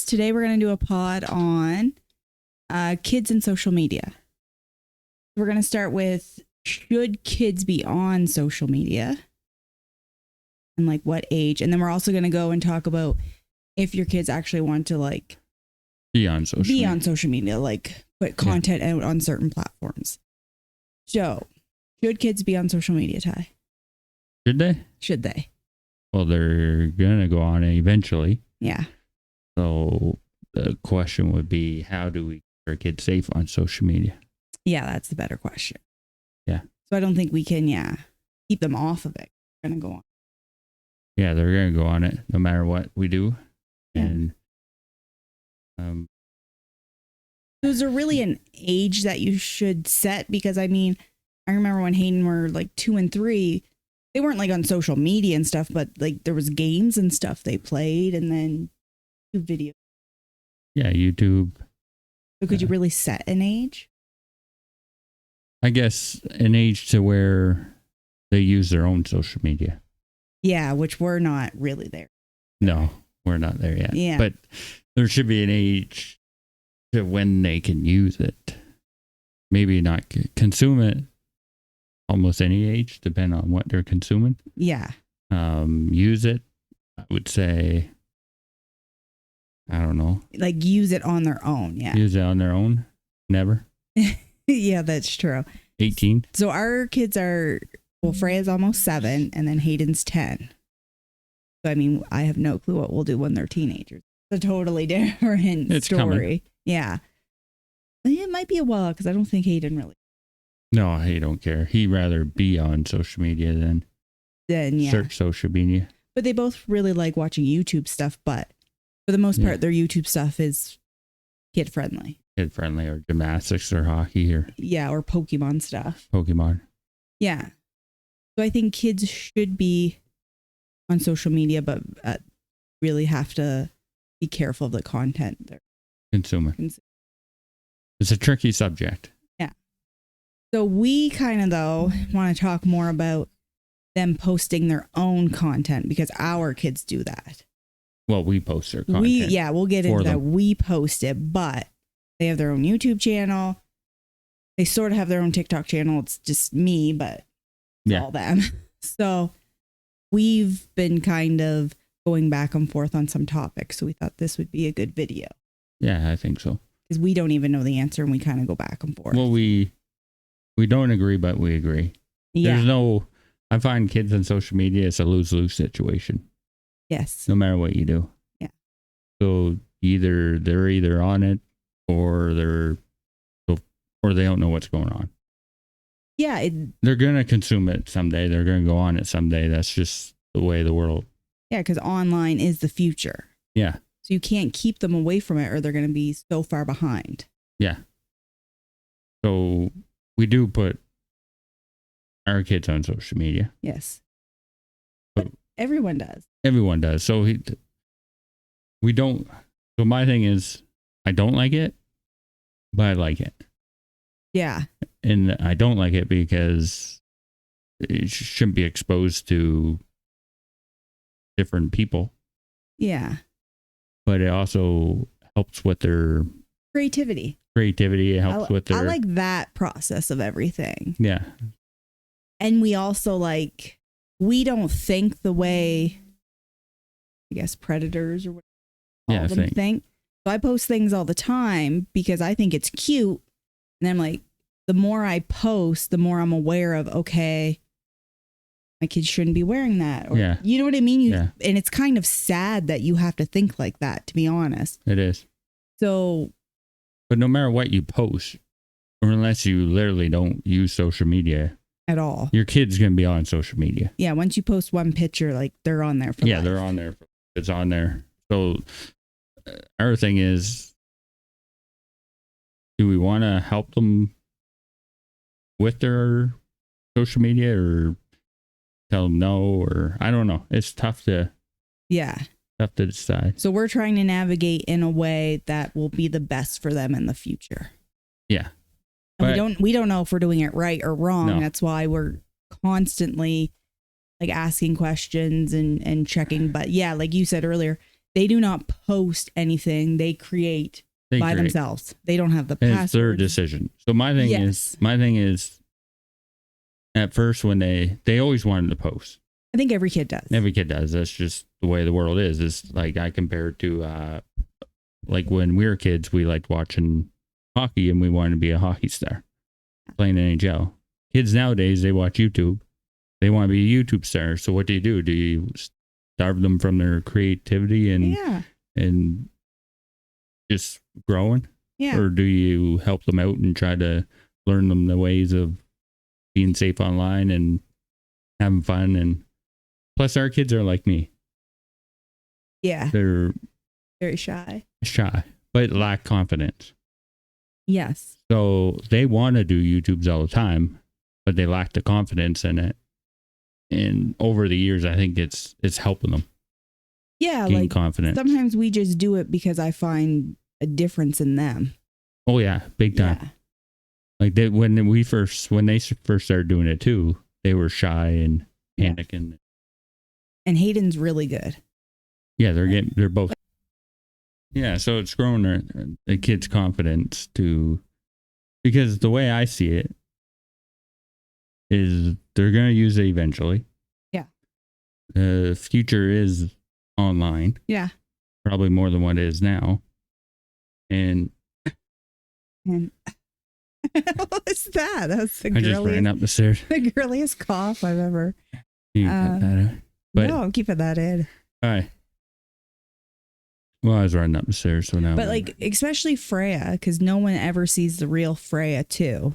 Yes, today we're going to do a pod on kids and social media. We're going to start with, should kids be on social media? And like what age? And then we're also going to go and talk about if your kids actually want to like be on social media, like put content out on certain platforms. So, should kids be on social media, Ty? Should they? Should they? Well, they're going to go on it eventually. Yeah. So the question would be, how do we keep our kids safe on social media? Yeah, that's the better question. Yeah. So I don't think we can, keep them off of it. They're going to go on. Yeah, they're going to go on it no matter what we do. Yeah. And is there really an age that you should set? Because I mean, I remember when Hayden were like 2 and 3, they weren't like on social media and stuff, but like there was games and stuff they played, and then videos. Yeah, YouTube. So could you really set an age? I guess an age to where they use their own social media. Yeah, which we're not really there. No, we're not there yet. Yeah. But there should be an age to when they can use it. Maybe not consume it almost any age, depending on what they're consuming. Yeah. Use it, I would say, I don't know. Like use it on their own. Yeah. Use it on their own? Never. Yeah, that's true. 18. So our kids are, well, Freya's almost 7 and then Hayden's 10. So, I mean, I have no clue what we'll do when they're teenagers. It's a totally different story. Coming. Yeah. It might be a while because I don't think Hayden really. No, he don't care. He'd rather be on social media than search social media. But they both really like watching YouTube stuff, but for the most part, their YouTube stuff is kid friendly. Kid friendly, or gymnastics or hockey or Pokemon stuff. Pokemon. Yeah. So I think kids should be on social media, but really have to be careful of the content they're consuming. It's a tricky subject. Yeah. So we kind of, though, want to talk more about them posting their own content because our kids do that. Well, we post their content. We'll get into that. We post it, but they have their own YouTube channel. They sort of have their own TikTok channel. It's just me, but it's all them. So we've been kind of going back and forth on some topics. So we thought this would be a good video. Yeah, I think so. Because we don't even know the answer and we kind of go back and forth. Well, we don't agree, but we agree. Yeah. I find kids on social media, it's a lose-lose situation. Yes. No matter what you do. Yeah. So they're either on it or they don't know what's going on. Yeah. They're going to consume it someday. They're going to go on it someday. That's just the way of the world. Yeah, because online is the future. Yeah. So you can't keep them away from it or they're going to be so far behind. Yeah. So we do put our kids on social media. Yes. But everyone does. Everyone does. So we don't. So my thing is, I don't like it, but I like it. Yeah. And I don't like it because it shouldn't be exposed to different people. Yeah. But it also helps with their creativity. It helps with their. I like that process of everything. Yeah. And we also we don't think the way, I guess, predators or whatever think. So I post things all the time because I think it's cute. And I'm like, the more I post, the more I'm aware of, okay, my kids shouldn't be wearing that. Or, you know what I mean? And it's kind of sad that you have to think like that, to be honest. It is. So. But no matter what you post, or unless you literally don't use social media at all, your kid's going to be on social media. Yeah. Once you post one picture, like they're on there for life. They're on there. It's on there. So our thing is, do we want to help them with their social media or tell them no? Or I don't know. It's tough to decide. So we're trying to navigate in a way that will be the best for them in the future. Yeah. And we don't know if we're doing it right or wrong. No. That's why we're constantly like asking questions and checking. But yeah, like you said earlier, they do not post anything. They create by themselves. They don't have the password. It's their decision. So my thing is, at first when they always wanted to post. I think every kid does. Every kid does. That's just the way the world is. It's like I compare it to like when we were kids, we liked watching hockey and we wanted to be a hockey star, playing NHL. Kids nowadays, they watch YouTube. They want to be a YouTube star. So what do? Do you starve them from their creativity and just growing? Yeah. Or do you help them out and try to learn them the ways of being safe online and having fun? And plus our kids are like me. Yeah. They're very shy, but lack confidence. Yes. So they want to do YouTubes all the time, but they lack the confidence in it. And over the years, I think it's helping them. Yeah. Gain confidence. Sometimes we just do it because I find a difference in them. Oh yeah. Big time. Yeah. Like when they first started doing it too, they were shy and panicking. Yeah. And Hayden's really good. Yeah. They're both. Yeah, so it's grown the kids' confidence because the way I see it is they're going to use it eventually. Yeah. The future is online. Yeah. Probably more than what it is now. And what was that? That's the I just ran up the stairs. The girliest cough I've ever. You cut that out. But, no, I'm keeping that in. All right. Well, I was running up the stairs, so now. But like, especially Freya, because no one ever sees the real Freya too.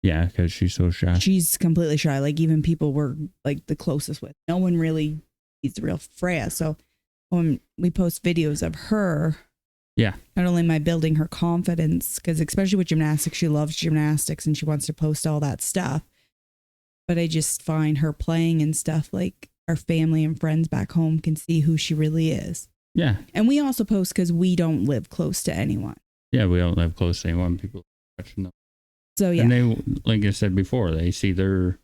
Yeah, because she's so shy. She's completely shy. Like even people we're like the closest with, no one really sees the real Freya. So when we post videos of her, yeah, not only am I building her confidence, because especially with gymnastics, she loves gymnastics and she wants to post all that stuff. But I just find her playing and stuff, like our family and friends back home can see who she really is. Yeah. And we also post because we don't live close to anyone. Yeah, we don't live close to anyone. People watching them. So, yeah. And they, like I said before, they see their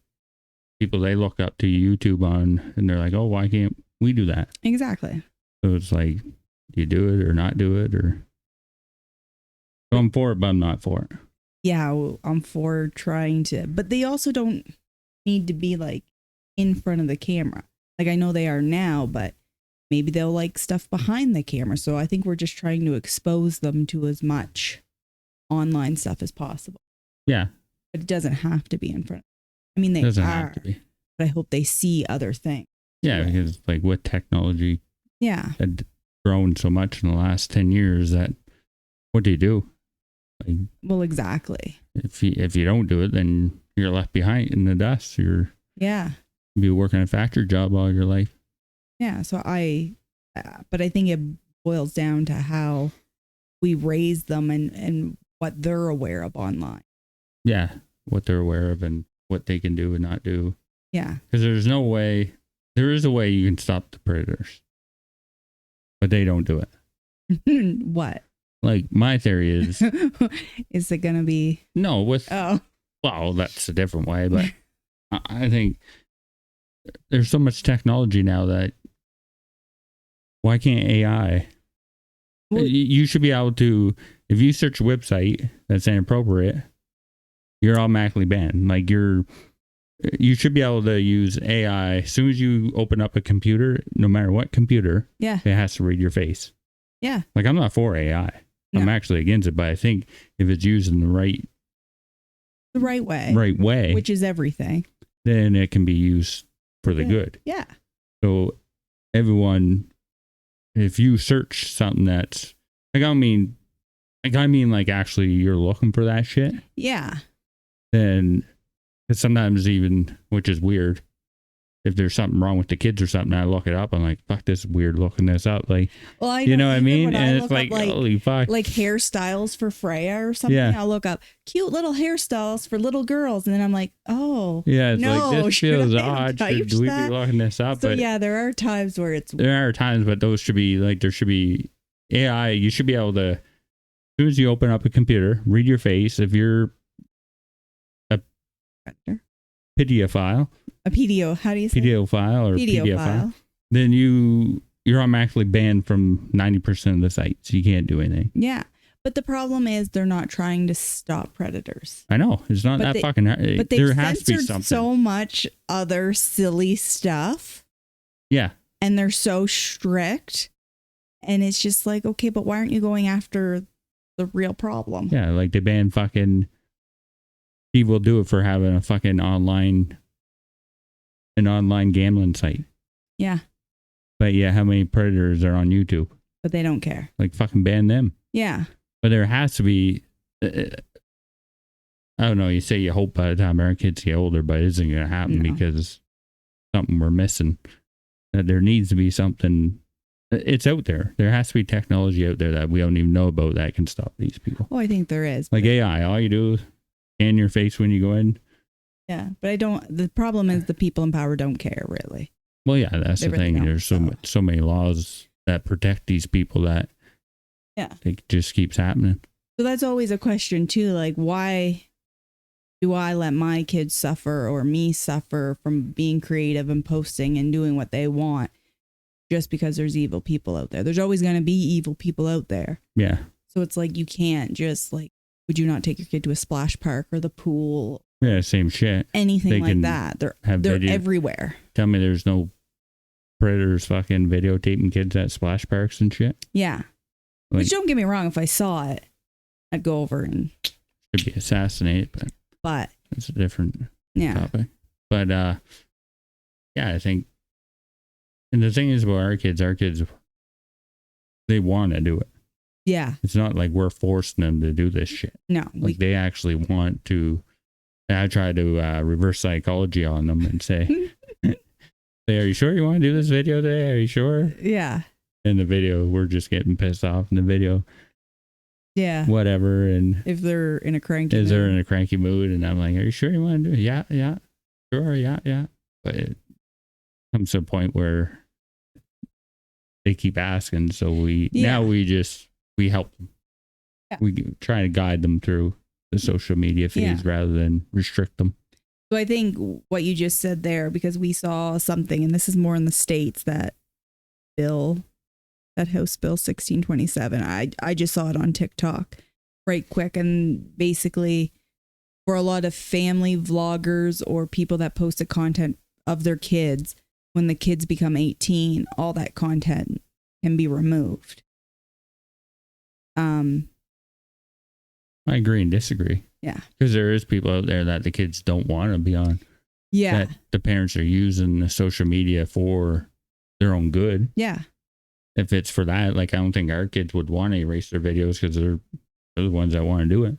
people they look up to YouTube on, and they're like, oh, why can't we do that? Exactly. So it's like, do you do it or not do it? Or so I'm for it, but I'm not for it. Yeah, I'm for trying to. But they also don't need to be like in front of the camera. Like I know they are now, but maybe they'll like stuff behind the camera. So I think we're just trying to expose them to as much online stuff as possible. Yeah. But it doesn't have to be in front. I mean, they have to be. But I hope they see other things. Yeah, because like with technology had grown so much in the last 10 years that what do you do? Like, well, exactly. If you don't do it, then you're left behind in the dust. You'll be working a factory job all your life. Yeah, so but I think it boils down to how we raise them and what they're aware of online. Yeah, what they're aware of and what they can do and not do. Yeah. Because there is a way you can stop the predators, but they don't do it. What? Like my theory is, is it going to be? No, well, that's a different way, but I think there's so much technology now that why can't AI? Well, you should be able to, if you search a website that's inappropriate, you're automatically banned. Like you should be able to use AI as soon as you open up a computer, no matter what computer. Yeah. It has to read your face. Yeah. Like I'm not for AI. No. I'm actually against it, but I think if it's used in the right way, which is everything, then it can be used for the good. Yeah. So everyone, if you search something that's like, I mean like actually you're looking for that shit. Yeah. Then sometimes even, which is weird, if there's something wrong with the kids or something, I look it up. I'm like, fuck, this is weird looking this up. Like, well, you know what I mean? And it's like, holy fuck. Like hairstyles for Freya or something. Yeah. I'll look up cute little hairstyles for little girls. And then I'm like, oh. Yeah, it's like, this feels odd. Should we be looking this up? So, yeah, there are times where it's. There are times, but those should be like, there should be AI. You should be able to, as soon as you open up a computer, read your face. If you're a pedophile. A pedo, how do you say? Pedophile or pedophile. Then you you're automatically banned from 90% of the sites. You can't do anything. Yeah. But the problem is they're not trying to stop predators. I know. It's not that fucking hard. But there has to be something. So much other silly stuff. Yeah. And they're so strict. And it's just like, okay, but why aren't you going after the real problem? Yeah, like they ban fucking people will do it for having a fucking online gambling site. Yeah. But yeah, how many predators are on YouTube? But they don't care. Like fucking ban them. Yeah. But there has to be I don't know, you say you hope by the time our kids get older, but it isn't going to happen because something we're missing. That there needs to be something. It's out there. There has to be technology out there that we don't even know about that can stop these people. Oh, I think there is. Like AI, all you do is scan your face when you go in. Yeah, but the problem is the people in power don't care, really. Well, yeah, that's the thing. There's so many laws that protect these people that it just keeps happening. So that's always a question too. Like, why do I let my kids suffer or me suffer from being creative and posting and doing what they want just because there's evil people out there? There's always going to be evil people out there. Yeah. So it's like, you can't just like, would you not take your kid to a splash park or the pool? Yeah, same shit. Anything like that. They're everywhere. Tell me there's no predators fucking videotaping kids at splash parks and shit. Yeah. Like, which, don't get me wrong, if I saw it, I'd go over and should be assassinated, but it's a different topic. But yeah, I think, and the thing is about our kids, they want to do it. Yeah. It's not like we're forcing them to do this shit. No. Like they actually want to. I try to reverse psychology on them and say, are you sure you want to do this video today? Are you sure? Yeah. In the video, we're just getting pissed off in the video. Yeah. Whatever. And if they're in a cranky mood. They're in a cranky mood. And I'm like, are you sure you want to do it? Yeah. Sure. Yeah. But it comes to a point where they keep asking. So we help them. Yeah. We try to guide them through the social media feeds rather than restrict them. So I think what you just said there, because we saw something, and this is more in the States, that House Bill 1627. I just saw it on TikTok right quick. And basically, for a lot of family vloggers or people that posted content of their kids, when the kids become 18, all that content can be removed. I agree and disagree. Yeah. Because there is people out there that the kids don't want to be on. Yeah. That the parents are using the social media for their own good. Yeah. If it's for that, like, I don't think our kids would want to erase their videos because they're the ones that want to do it.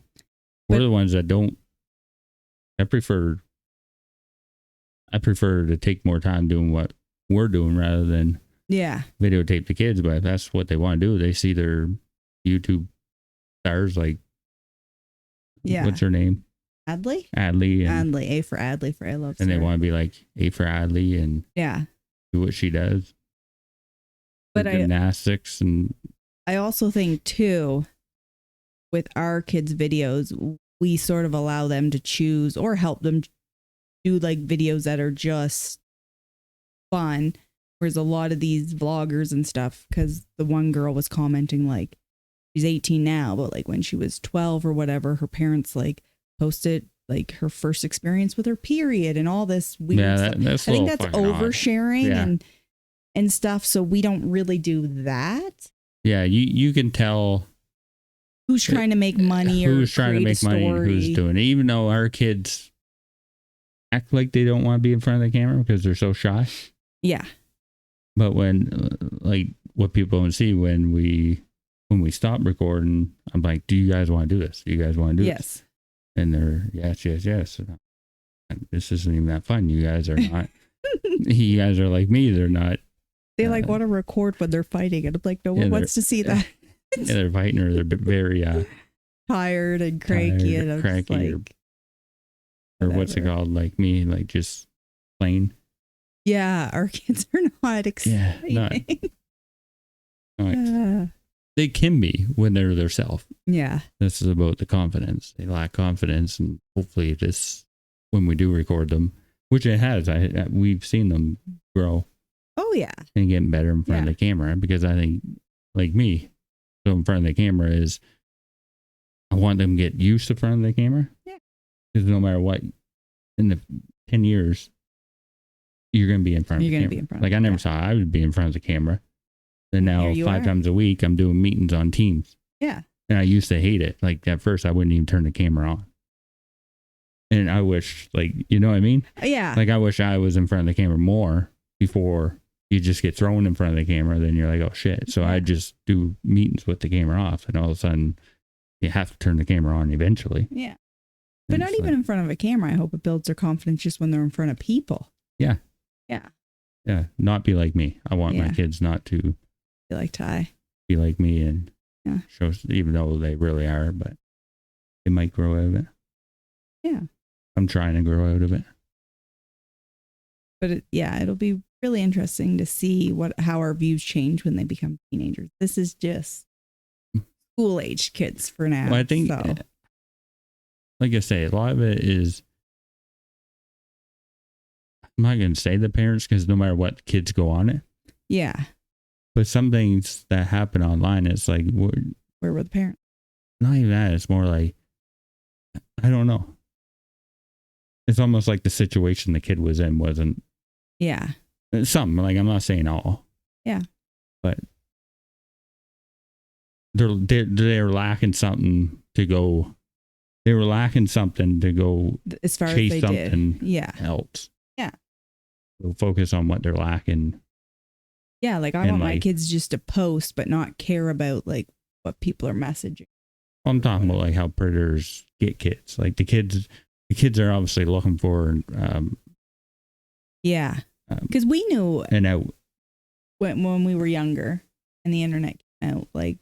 We're the ones that don't. I prefer to take more time doing what we're doing rather than videotape the kids. But if that's what they want to do, they see their YouTube stars like, what's her name? Adley? Adley. A for Adley for I love. And they want to be like A for Adley and do what she does. But gymnastics and I also think too, with our kids' videos, we sort of allow them to choose or help them do like videos that are just fun. Whereas a lot of these vloggers and stuff, because the one girl was commenting like, she's 18 now, but like when she was 12 or whatever, her parents like posted like her first experience with her period and all this weird stuff. I think that's oversharing and stuff. So we don't really do that. Yeah, you can tell who's trying to make money or who's trying to make money and who's doing it. Even though our kids act like they don't want to be in front of the camera because they're so shy. Yeah. But when like what people don't see when we stop recording, I'm like, do you guys want to do this? Do you guys want to do this? And they're yes. This isn't even that fun. You guys are not. You guys are like me. They're not. They like want to record when they're fighting, and I'm like, no one wants to see that. Yeah, they're fighting, or they're very tired and cranky, and I'm cranky, like, or what's it called? Like me, like just plain. Yeah, our kids are not exciting. Yeah, they can be when they're their self. Yeah. This is about the confidence. They lack confidence, and hopefully this, when we do record them, which it has, we've seen them grow. Oh yeah. And getting better in front of the camera, because I think, like me, so in front of the camera is, I want them to get used to front of the camera. Yeah. Because no matter what, in the 10 years, you're going to be in front of the camera. Be in front like I never saw I would be in front of the camera. And now 5 times a week, I'm doing meetings on Teams. Yeah. And I used to hate it. Like at first, I wouldn't even turn the camera on. And I wish, like, you know what I mean? Yeah. Like I wish I was in front of the camera more before you just get thrown in front of the camera. Then you're like, oh shit. So I just do meetings with the camera off, and all of a sudden you have to turn the camera on eventually. Yeah. But not even in front of a camera. I hope it builds their confidence just when they're in front of people. Yeah. Yeah. Yeah. Not be like me. I want my kids not to be like Ty. Be like me and show, even though they really are, but they might grow out of it. Yeah. I'm trying to grow out of it. But it'll be really interesting to see how our views change when they become teenagers. This is just school-aged kids for now. Well, I think, like I say, a lot of it is, I'm not going to say the parents, because no matter what, kids go on it. Yeah. But some things that happen online, it's like, where were the parents? Not even that. It's more like, I don't know. It's almost like the situation the kid was in wasn't. Yeah. Some, like, I'm not saying all. Yeah. But they're lacking something to go. They were lacking something to go as far chase as they something did. else. Yeah. They'll focus on what they're lacking. Yeah, like I want my kids just to post, but not care about like what people are messaging. I'm talking about like how predators get kids. Like the kids are obviously looking for. Because we knew and out when we were younger and the internet came out, like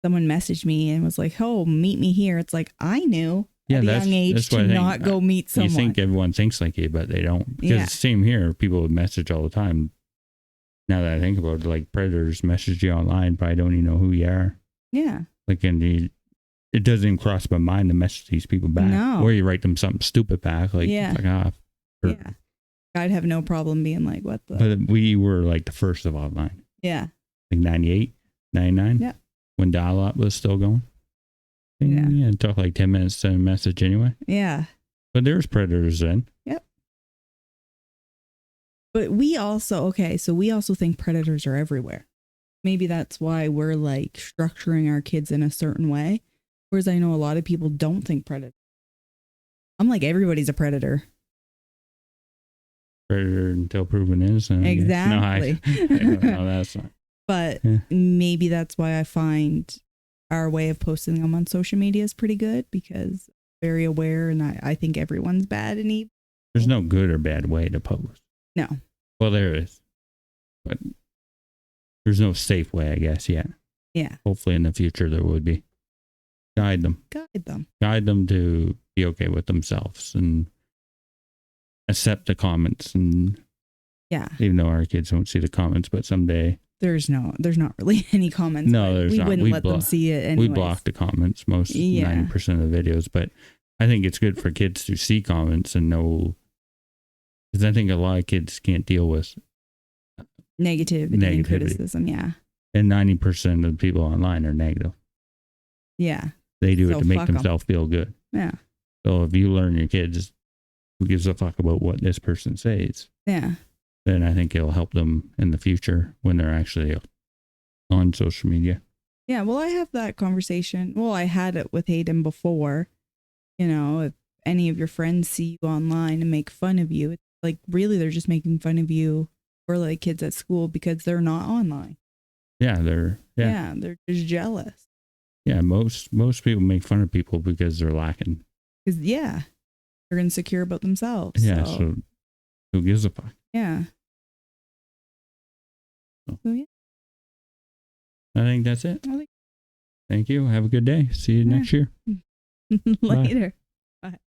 someone messaged me and was like, "Oh, meet me here." It's like I knew at a young age to not go meet someone. You think everyone thinks like you, but they don't. Because it's the same here. People would message all the time. Now that I think about it, like predators message you online, probably don't even know who you are. Yeah. Like, and it doesn't even cross my mind to message these people back. No. Or you write them something stupid back. Like, fuck off. Yeah. I'd have no problem being like, what the? But we were like the first of online. Yeah. Like 98, 99. Yeah. When dial-up was still going. Yeah. It took like 10 minutes to send a message anyway. Yeah. But there's predators then. Yep. But we also think predators are everywhere. Maybe that's why we're like structuring our kids in a certain way. Whereas I know a lot of people don't think predator. I'm like, everybody's a predator. Predator until proven innocent. Exactly. No, that's not. But maybe that's why I find our way of posting them on social media is pretty good, because I'm very aware, and I think everyone's bad and evil. There's no good or bad way to post. No. Well, there is. But there's no safe way, I guess, yet. Yeah. Hopefully in the future there would be. Guide them. Guide them to be okay with themselves and accept the comments. And even though our kids won't see the comments, but someday there's not really any comments. No, there's not. We wouldn't let them see it anyways. We block the comments 90% of the videos, but I think it's good for kids to see comments and know, because I think a lot of kids can't deal with negativity and criticism. Yeah. And 90% of the people online are negative. Yeah. They do it to make themselves feel good. Yeah. So if you learn your kids, who gives a fuck about what this person says? Yeah. Then I think it'll help them in the future when they're actually on social media. Yeah. Well, I have that conversation. Well, I had it with Hayden before. You know, if any of your friends see you online and make fun of you, it's like really they're just making fun of you or like kids at school because they're not online. Yeah, they're just jealous. Yeah, most people make fun of people because they're lacking. Because they're insecure about themselves. Yeah, so who gives a fuck? Yeah. So yeah. I think that's it. Thank you. Have a good day. See you next year. Later.